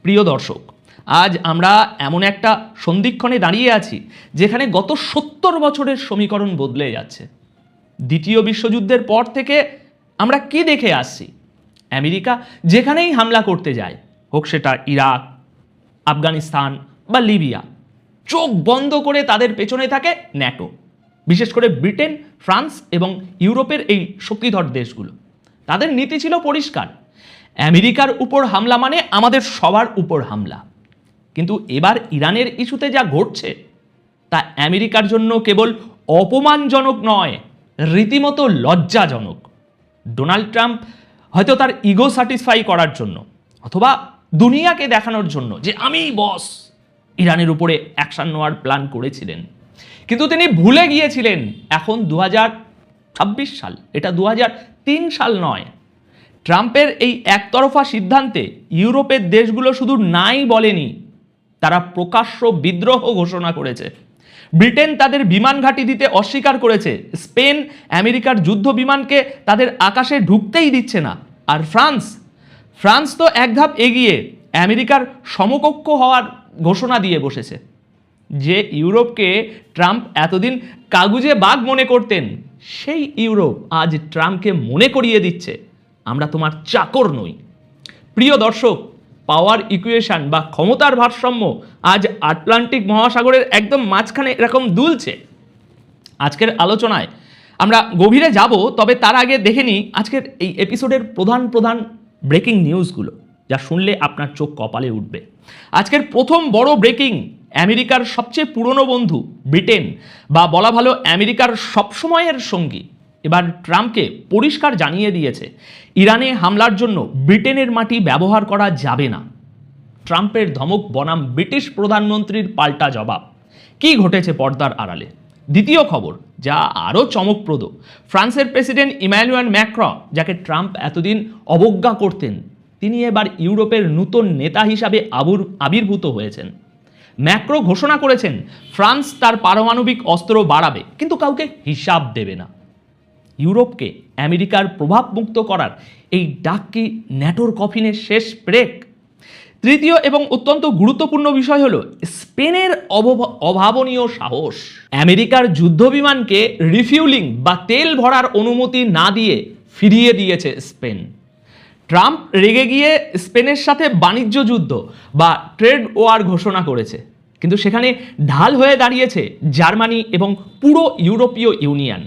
প্রিয় দর্শক, আজ আমরা এমন একটা সন্ধিক্ষণে দাঁড়িয়ে আছি যেখানে গত 70 বছরের সমীকরণ বদলে যাচ্ছে। দ্বিতীয় বিশ্বযুদ্ধের পর থেকে আমরা কি দেখে আসছি? আমেরিকা যেখানেই হামলা করতে যায়, হোক সেটা ইরাক, আফগানিস্তান বা লিবিয়া, চোখ বন্ধ করে তাদের পেছনে থাকে ন্যাটো, বিশেষ করে ব্রিটেন, ফ্রান্স এবং ইউরোপের এই শক্তিধর দেশগুলো। তাদের নীতি ছিল পরিষ্কার, আমেরিকার উপর হামলা মানে আমাদের সবার উপর হামলা। কিন্তু এবার ইরানের ইস্যুতে যা ঘটছে তা আমেরিকার জন্য কেবল অপমানজনক নয়, রীতিমতো লজ্জাজনক। ডোনাল্ড ট্রাম্প হয়তো তার ইগো স্যাটিসফাই করার জন্য অথবা দুনিয়াকে দেখানোর জন্য যে আমিই বস, ইরানের উপরে অ্যাকশন নেওয়ার প্ল্যান করেছিলেন। কিন্তু তিনি ভুলে গিয়েছিলেন এখন 2026 সাল, এটা 2003 সাল নয়। ট্রাম্পের এই একতরফা সিদ্ধান্তে ইউরোপের দেশগুলো শুধু নাই বলেনি, তারা প্রকাশ্য বিদ্রোহ ঘোষণা করেছে। ব্রিটেন তাদের বিমান ঘাঁটি দিতে অস্বীকার করেছে, স্পেন আমেরিকার যুদ্ধ বিমানকে তাদের আকাশে ঢুকতেই দিচ্ছে না, আর ফ্রান্স তো এক ধাপ এগিয়ে আমেরিকার সমকক্ষ হওয়ার ঘোষণা দিয়ে বসেছে। যে ইউরোপকে ট্রাম্প এতদিন কাগুজে বাঘ মনে করতেন, সেই ইউরোপ আজ ট্রাম্পকে মনে করিয়ে দিচ্ছে আমরা তোমার চাকর নই। প্রিয় দর্শক, পাওয়ার ইকুয়েশন বা ক্ষমতার ভারসাম্য আজ আটলান্টিক মহাসাগরের একদম মাঝখানে এরকম দুলছে। আজকের আলোচনায় আমরা গভীরে যাব, তবে তার আগে দেখে নিই আজকের এই এপিসোডের প্রধান ব্রেকিং নিউজগুলো, যা শুনলে আপনার চোখ কপালে উঠবে। আজকের প্রথম বড় ব্রেকিং, আমেরিকার সবচেয়ে পুরনো বন্ধু ব্রিটেন, বা বলা ভালো আমেরিকার সবসময়ের সঙ্গী, এবার ট্রাম্পকে পরিষ্কার জানিয়ে দিয়েছে ইরানে হামলার জন্য ব্রিটেনের মাটি ব্যবহার করা যাবে না। ট্রাম্পের ধমক বনাম ব্রিটিশ প্রধানমন্ত্রীর পাল্টা জবাব। কি ঘটেছে পর্দার আড়ালে? দ্বিতীয় খবর, যা আরও চমকপ্রদ, ফ্রান্সের প্রেসিডেন্ট ইমানুয়েল ম্যাক্রন, যাকে ট্রাম্প এতদিন অবজ্ঞা করতেন, তিনি এবার ইউরোপের নতুন নেতা হিসাবে আবির্ভূত হয়েছেন। ম্যাক্রো ঘোষণা করেছেন ফ্রান্স তার পারমাণবিক অস্ত্র বাড়াবে, কিন্তু কাউকে হিসাব দেবে না। ইউরোপকে আমেরিকার প্রভাব মুক্ত করার এই ডাক কি ন্যাটোর কফিনের শেষ ব্রেক? তৃতীয় এবং অত্যন্ত গুরুত্বপূর্ণ বিষয় হলো স্পেনের অভাবনীয় সাহস। আমেরিকার যুদ্ধবিমানকে রিফিউলিং বা তেল ভরার অনুমতি না দিয়ে ফিরিয়ে দিয়েছে স্পেন। ট্রাম্প রেগে গিয়ে স্পেনের সাথে বাণিজ্য যুদ্ধ বা ট্রেড ওয়ার ঘোষণা করেছে, কিন্তু সেখানে ঢাল হয়ে দাঁড়িয়েছে জার্মানি এবং পুরো ইউরোপীয় ইউনিয়ন।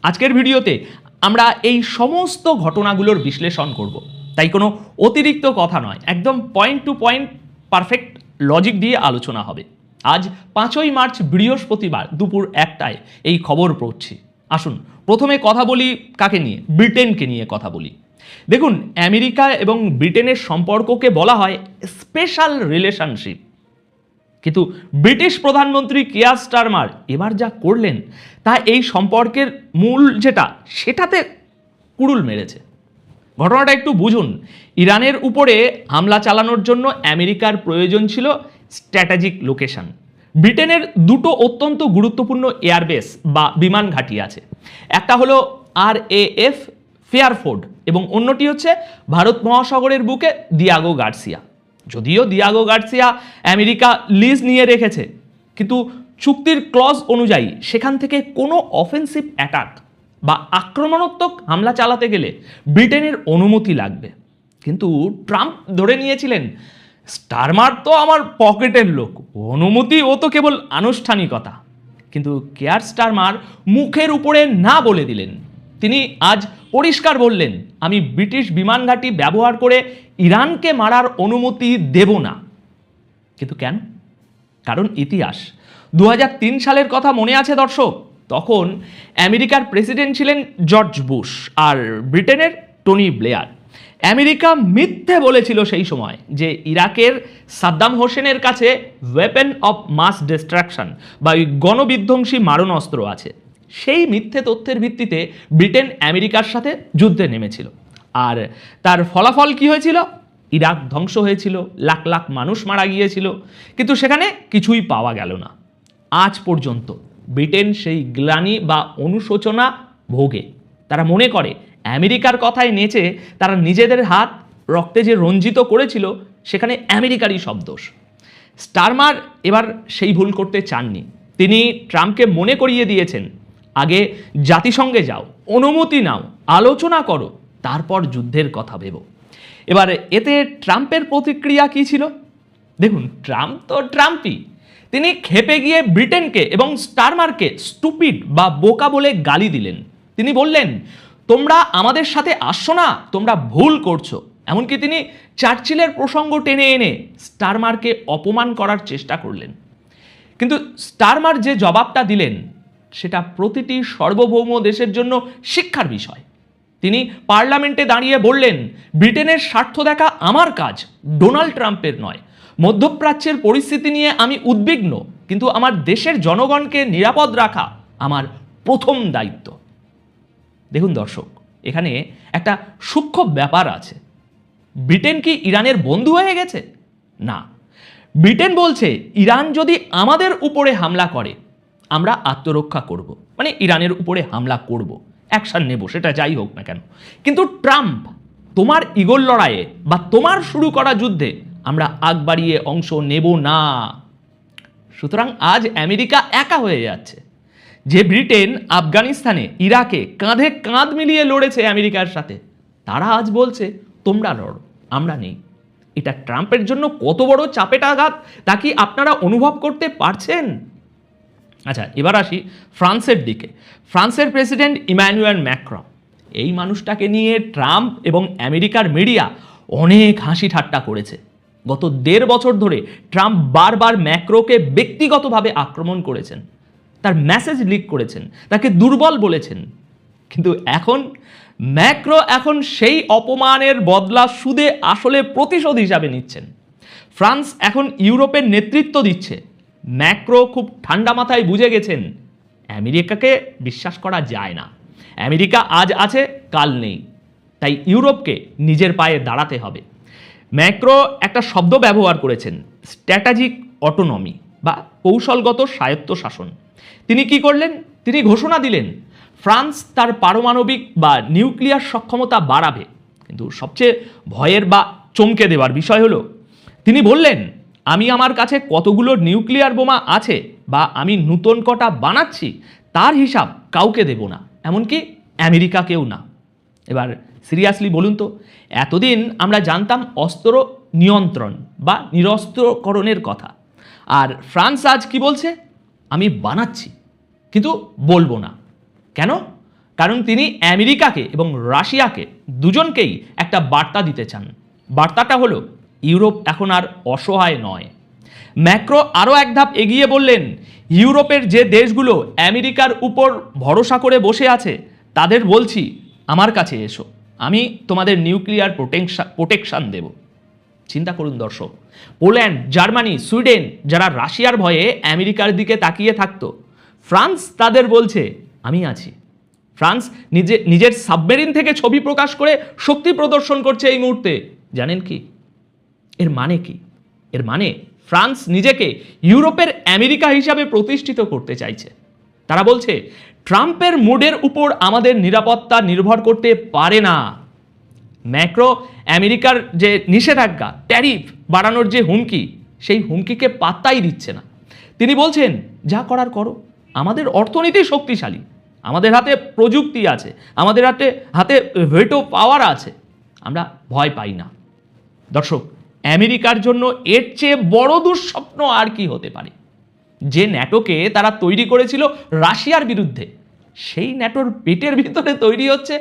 আজকের ভিডিওতে আমরা এই সমস্ত ঘটনাগুলোর বিশ্লেষণ করব, তাই কোনো অতিরিক্ত কথা নয়, একদম point to point perfect logic দিয়ে আলোচনা হবে। আজ 5ই মার্চ বৃহস্পতিবার দুপুর 1টায় এই খবর পড়ছি। আসুন প্রথমে কথা বলি কাকে নিয়ে? ব্রিটেনকে নিয়ে কথা বলি। দেখুন, আমেরিকা এবং ব্রিটেনের সম্পর্ককে বলা হয় স্পেশাল রিলেশনশিপ, কিন্তু ব্রিটিশ প্রধানমন্ত্রী কিয়ার স্টারমার এবার যা করলেন তা এই সম্পর্কের মূল সেটাতে কুড়ুল মেরেছে। ঘটনাটা একটু বুঝুন। ইরানের উপরে হামলা চালানোর জন্য আমেরিকার প্রয়োজন ছিল স্ট্র্যাটেজিক লোকেশন। ব্রিটেনের দুটো অত্যন্ত গুরুত্বপূর্ণ এয়ারবেস বা বিমান ঘাঁটি আছে, একটা হলো RAF ফেয়ারফোর্ড এবং অন্যটি হচ্ছে ভারত মহাসাগরের বুকে দিয়াগো গার্সিয়া। যদিও দিয়াগো গার্সিয়া আমেরিকা লিজ নিয়ে রেখেছে, কিন্তু চুক্তির ক্লজ অনুযায়ী সেখান থেকে কোনো অফেন্সিভ অ্যাটাক বা আক্রমণাত্মক হামলা চালাতে গেলে ব্রিটেনের অনুমতি লাগবে। কিন্তু ট্রাম্প ধরে নিয়েছিলেন স্টারমার তো আমার পকেটের লোক, অনুমতি ও তো কেবল আনুষ্ঠানিকতা। কিন্তু কিয়ার স্টারমার মুখের উপরে না বলে দিলেন। তিনি আজ পরিষ্কার বললেন, আমি ব্রিটিশ বিমান ঘাঁটি ব্যবহার করে ইরানকে মারার অনুমতি দেব না। কিন্তু কেন? কারণ ইতিহাস। 2003 সালের কথা মনে আছে দর্শক? তখন আমেরিকার প্রেসিডেন্ট ছিলেন জর্জ বুশ আর ব্রিটেনের টনি ব্লেয়ার। আমেরিকা মিথ্যে বলেছিল সেই সময় যে ইরাকের সাদ্দাম হোসেনের কাছে ওয়েপন অফ মাস ডিস্ট্রাকশন বা গণবিধ্বংসী মারণাস্ত্র আছে। সেই মিথ্যে তথ্যের ভিত্তিতে ব্রিটেন আমেরিকার সাথে যুদ্ধে নেমেছিল, আর তার ফলাফল কি হয়েছিল? ইরাক ধ্বংস হয়েছিল, লাখ লাখ মানুষ মারা গিয়েছিল, কিন্তু সেখানে কিছুই পাওয়া গেল না। আজ পর্যন্ত ব্রিটেন সেই গ্লানি বা অনুশোচনা ভোগে। তারা মনে করে আমেরিকার কথায় নেচে তারা নিজেদের হাত রক্তে যে রঞ্জিত করেছিল সেখানে আমেরিকারই সব দোষ। স্টারমার এবার সেই ভুল করতে চাননি। তিনি ট্রাম্পকে মনে করিয়ে দিয়েছেন, আগে জাতিসংঘে যাও, অনুমতি নাও, আলোচনা করো, তারপর যুদ্ধের কথা ভেবো। এবার এতে ট্রাম্পের প্রতিক্রিয়া কী ছিল? দেখুন, ট্রাম্প তো ট্রাম্পই। তিনি ক্ষেপে গিয়ে ব্রিটেনকে এবং স্টারমারকে স্টুপিড বা বোকা বলে গালি দিলেন। তিনি বললেন, তোমরা আমাদের সাথে আসছো না, তোমরা ভুল করছো। এমনকি তিনি চার্চিলের প্রসঙ্গ টেনে এনে স্টারমারকে অপমান করার চেষ্টা করলেন। কিন্তু স্টারমার যে জবাবটা দিলেন সেটা প্রতিটি সার্বভৌম দেশের জন্য শিক্ষার বিষয়। তিনি পার্লামেন্টে দাঁড়িয়ে বললেন, ব্রিটেনের স্বার্থ দেখা আমার কাজ, ডোনাল্ড ট্রাম্পের নয়। মধ্যপ্রাচ্যের পরিস্থিতি নিয়ে আমি উদ্বিগ্ন, কিন্তু আমার দেশের জনগণকে নিরাপদ রাখা আমার প্রথম দায়িত্ব। দেখুন দর্শক, এখানে একটা সূক্ষ্ম ব্যাপার আছে। ব্রিটেন কি ইরানের বন্ধু হয়ে গেছে? না। ব্রিটেন বলছে, ইরান যদি আমাদের উপরে হামলা করে আমরা আত্মরক্ষা করব, মানে ইরানের উপরে হামলা করব, অ্যাকশন নেব, সেটা যাই হোক না কেন। কিন্তু ট্রাম্প, তোমার ইগোর লড়াইয়ে বা তোমার শুরু করা যুদ্ধে আমরা আগ বাড়িয়ে অংশ নেব না। সুতরাং আজ আমেরিকা একা হয়ে যাচ্ছে। যে ব্রিটেন আফগানিস্তানে, ইরাকে কাঁধে কাঁধ মিলিয়ে লড়েছে আমেরিকার সাথে, তারা আজ বলছে তোমরা লড়ো, আমরা নেই। এটা ট্রাম্পের জন্য কত বড় চাপেটাঘাত তা কি আপনারা অনুভব করতে পারছেন? আচ্ছা, এবার আসি ফ্রান্সের দিকে। ফ্রান্সের প্রেসিডেন্ট ইমানুয়েল ম্যাক্রন, এই মানুষটাকে নিয়ে ট্রাম্প এবং আমেরিকার মিডিয়া অনেক হাসি ঠাট্টা করেছে। গত 1.5 বছর ধরে ট্রাম্প বারবার ম্যাক্রোকে ব্যক্তিগতভাবে আক্রমণ করেছেন, তার মেসেজ লিক করেছেন, তাকে দুর্বল বলেছেন। কিন্তু এখন ম্যাক্রো সেই অপমানের বদলা সুদে আসলে প্রতিশোধ হিসাবে নিচ্ছেন। ফ্রান্স এখন ইউরোপের নেতৃত্ব দিচ্ছে। ম্যাক্রো খুব ঠান্ডা মাথায় বুঝে গেছেন, আমেরিকাকে বিশ্বাস করা যায় না। আমেরিকা আজ আছে, কাল নেই। তাই ইউরোপকে নিজের পায়ে দাঁড়াতে হবে। ম্যাক্রো একটা শব্দ ব্যবহার করেছেন, স্ট্র্যাটেজিক অটোনমি বা কৌশলগত স্বায়ত্তশাসন। তিনি কি করলেন? তিনি ঘোষণা দিলেন ফ্রান্স তার পারমাণবিক বা নিউক্লিয়ার সক্ষমতা বাড়াবে। কিন্তু সবচেয়ে ভয়ের বা চমকে দেওয়ার বিষয় হলো, তিনি বললেন, আমি আমার কাছে কতগুলো নিউক্লিয়ার বোমা আছে বা আমি নতুন কটা বানাচ্ছি তার হিসাব কাউকে দেব না, এমনকি আমেরিকাকেও না। এবার সিরিয়াসলি বলুন তো, এতদিন আমরা জানতাম অস্ত্র নিয়ন্ত্রণ বা নিরস্ত্রকরণের কথা, আর ফ্রান্স আজ কি বলছে? আমি বানাচ্ছি কিন্তু বলবো না। কেন? কারণ তিনি আমেরিকাকে এবং রাশিয়াকে দুজনকেই একটা বার্তা দিতে চান। বার্তাটা হলো, ইউরোপ এখন আর অসহায় নয়। ম্যাক্রো আরও এক ধাপ এগিয়ে বললেন, ইউরোপের যে দেশগুলো আমেরিকার উপর ভরসা করে বসে আছে তাদের বলছি, আমার কাছে এসো, আমি তোমাদের নিউক্লিয়ার প্রোটেকশন দেব। চিন্তা করুন দর্শক, পোল্যান্ড, জার্মানি, সুইডেন যারা রাশিয়ার ভয়ে আমেরিকার দিকে তাকিয়ে থাকতো, ফ্রান্স তাদের বলছে আমি আছি। ফ্রান্স নিজের সাবমেরিন থেকে ছবি প্রকাশ করে শক্তি প্রদর্শন করছে এই মুহূর্তে। জানেন কি এর মানে? কি এর মানে? ফ্রান্স নিজেকে ইউরোপের আমেরিকা হিসাবে প্রতিষ্ঠিত করতে চাইছে। তারা বলছে, ট্রাম্পের মুডের উপর আমাদের নিরাপত্তা নির্ভর করতে পারে না। ম্যাক্রো আমেরিকার যে নিষেধাজ্ঞা, ট্যারিফ বাড়ানোর যে হুমকি, সেই হুমকিকে পাত্তাই দিচ্ছে না। তিনি বলছেন, যা করার করো, আমাদের অর্থনীতি শক্তিশালী, আমাদের হাতে প্রযুক্তি আছে, আমাদের হাতে ভেটো পাওয়ার আছে, আমরা ভয় পাই না। দর্শক, আমেরিকার জন্য এর চেয়ে বড় দুঃস্বপ্ন আর কি হতে পারে? যে ন্যাটোকে তারা তৈরি করেছিল রাশিয়ার বিরুদ্ধে, সেই ন্যাটোর পেটের ভিতরে তৈরি হচ্ছে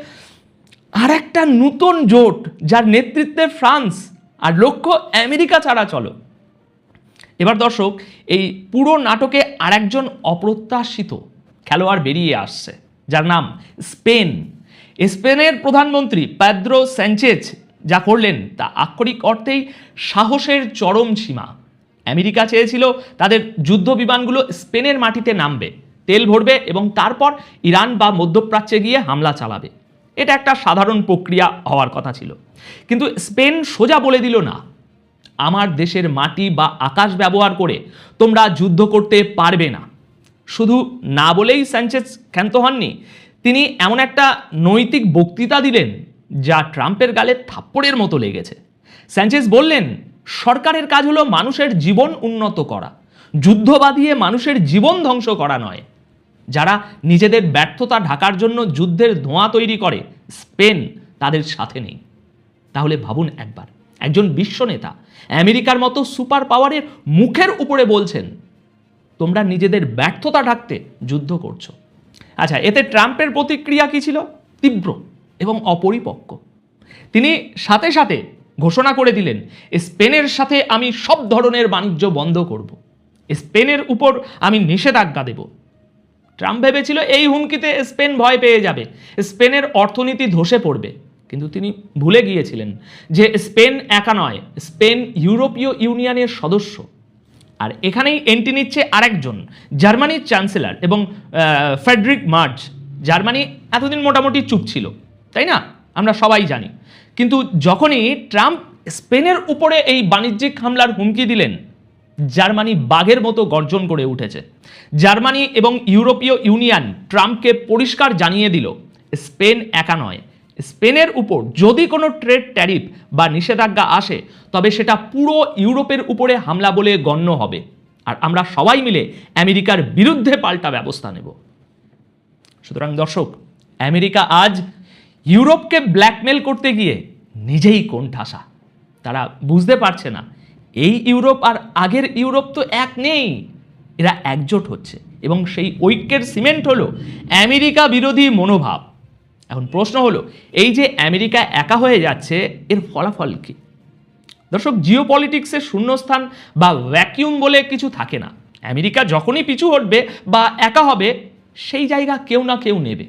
আর একটা নতুন জোট, যার নেতৃত্বে ফ্রান্স, আর লক্ষ্য আমেরিকা ছাড়া চলো। এবার দর্শক, এই পুরো নাটকে আরেকজন অপ্রত্যাশিত খেলোয়াড় বেরিয়ে আসছে, যার নাম স্পেন। স্পেনের প্রধানমন্ত্রী পেদ্রো স্যাঞ্চেজ যা করলেন তা আক্ষরিক অর্থেই সাহসের চরম সীমা। আমেরিকা চেয়েছিল তাদের যুদ্ধ বিমানগুলো স্পেনের মাটিতে নামবে, তেল ভরবে এবং তারপর ইরান বা মধ্যপ্রাচ্যে গিয়ে হামলা চালাবে। এটা একটা সাধারণ প্রক্রিয়া হওয়ার কথা ছিল। কিন্তু স্পেন সোজা বলে দিল, না, আমার দেশের মাটি বা আকাশ ব্যবহার করে তোমরা যুদ্ধ করতে পারবে না। শুধু না বলেই স্যাঞ্চেজ ক্ষান্ত হননি, তিনি এমন একটা নৈতিক বক্তৃতা দিলেন যা ট্রাম্পের গালে থাপ্পড়ের মতো লেগেছে। স্যাঞ্চেজ বললেন, সরকারের কাজ হলো মানুষের জীবন উন্নত করা, যুদ্ধ বাঁধিয়ে মানুষের জীবন ধ্বংস করা নয়। যারা নিজেদের ব্যর্থতা ঢাকার জন্য যুদ্ধের ধোঁয়া তৈরি করে, স্পেন তাদের সাথে নেই। তাহলে ভাবুন একবার, একজন বিশ্বনেতা আমেরিকার মতো সুপার পাওয়ারের মুখের উপরে বলছেন তোমরা নিজেদের ব্যর্থতা ঢাকতে যুদ্ধ করছো। আচ্ছা, এতে ট্রাম্পের প্রতিক্রিয়া কি ছিল? তীব্র এবং অপরিপক্ক। তিনি সাথে সাথে ঘোষণা করে দিলেন স্পেনের সাথে আমি সব ধরনের বাণিজ্য বন্ধ করব, স্পেনের উপর আমি নিষেধাজ্ঞা দেব। ট্রাম্প ভেবেছিল এই হুমকিতে স্পেন ভয় পেয়ে যাবে, স্পেনের অর্থনীতি ধসে পড়বে। কিন্তু তিনি ভুলে গিয়েছিলেন যে স্পেন একা নয়, স্পেন ইউরোপীয় ইউনিয়নের সদস্য। আর এখানেই এন্ট্রি নিচ্ছে আরেকজন, জার্মানির চ্যান্সেলর এবং ফ্রেডরিক মার্জ। জার্মানি এতদিন মোটামুটি চুপ ছিল, তাই না? আমরা সবাই জানি। কিন্তু যখনই ট্রাম্প স্পেনের উপরে এই বাণিজ্যিক হামলার হুমকি দিলেন, জার্মানি বাঘের মতো গর্জন করে উঠেছে। জার্মানি এবং ইউরোপীয় ইউনিয়ন ট্রাম্পকে পরিষ্কার জানিয়ে দিল স্পেন একা নয়, স্পেনের উপর যদি কোনো ট্রেড ট্যারিফ বা নিষেধাজ্ঞা আসে তবে সেটা পুরো ইউরোপের উপরে হামলা বলে গণ্য হবে, আর আমরা সবাই মিলে আমেরিকার বিরুদ্ধে পাল্টা ব্যবস্থা নেব। সুতরাং দর্শক, আমেরিকা আজ ইউরোপকে ব্ল্যাকমেল করতে গিয়ে নিজেই কোণঠাসা। তারা বুঝতে পারছে না এই ইউরোপ আর আগের ইউরোপ তো এক নেই, এরা একজোট হচ্ছে এবং সেই ঐক্যের সিমেন্ট হলো আমেরিকা বিরোধী মনোভাব। এখন প্রশ্ন হলো, এই যে আমেরিকা একা হয়ে যাচ্ছে এর ফলাফল কি? দর্শক, জিওপলিটিক্সের শূন্যস্থান বা ভ্যাকিউম বলে কিছু থাকে না। আমেরিকা যখনই পিছু হটবে বা একা হবে, সেই জায়গা কেউ না কেউ নেবে।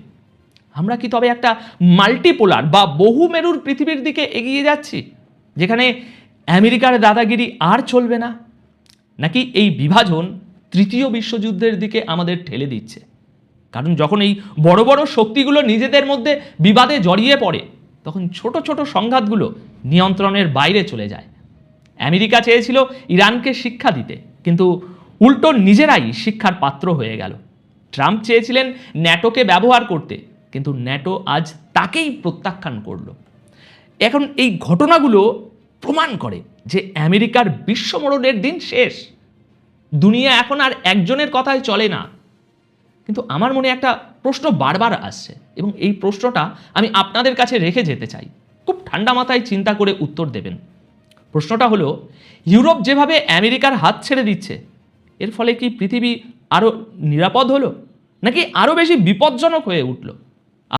আমরা কি তবে একটা মাল্টিপোলার বা বহুমেরুর পৃথিবীর দিকে এগিয়ে যাচ্ছি, যেখানে আমেরিকার দাদাগিরি আর চলবে না? নাকি এই বিভাজন তৃতীয় বিশ্বযুদ্ধের দিকে আমাদের ঠেলে দিচ্ছে? কারণ যখন এই বড় বড় শক্তিগুলো নিজেদের মধ্যে বিবাদে জড়িয়ে পড়ে, তখন ছোট ছোট সংঘাতগুলো নিয়ন্ত্রণের বাইরে চলে যায়। আমেরিকা চেয়েছিল ইরানকে শিক্ষা দিতে, কিন্তু উল্টো নিজেরাই শিক্ষার পাত্র হয়ে গেল। ট্রাম্প চেয়েছিলেন ন্যাটোকে ব্যবহার করতে, কিন্তু ন্যাটো আজ তাকেই প্রত্যাখ্যান করল। এখন এই ঘটনাগুলো প্রমাণ করে যে আমেরিকার বিশ্বমরণের দিন শেষ। দুনিয়া এখন আর একজনের কথায় চলে না। কিন্তু আমার মনে একটা প্রশ্ন বারবার আসছে, এবং এই প্রশ্নটা আমি আপনাদের কাছে রেখে যেতে চাই। খুব ঠান্ডা মাথায় চিন্তা করে উত্তর দেবেন। প্রশ্নটা হলো, ইউরোপ যেভাবে আমেরিকার হাত ছেড়ে দিচ্ছে, এর ফলে কি পৃথিবী আরও নিরাপদ হলো, নাকি আরও বেশি বিপজ্জনক হয়ে উঠল?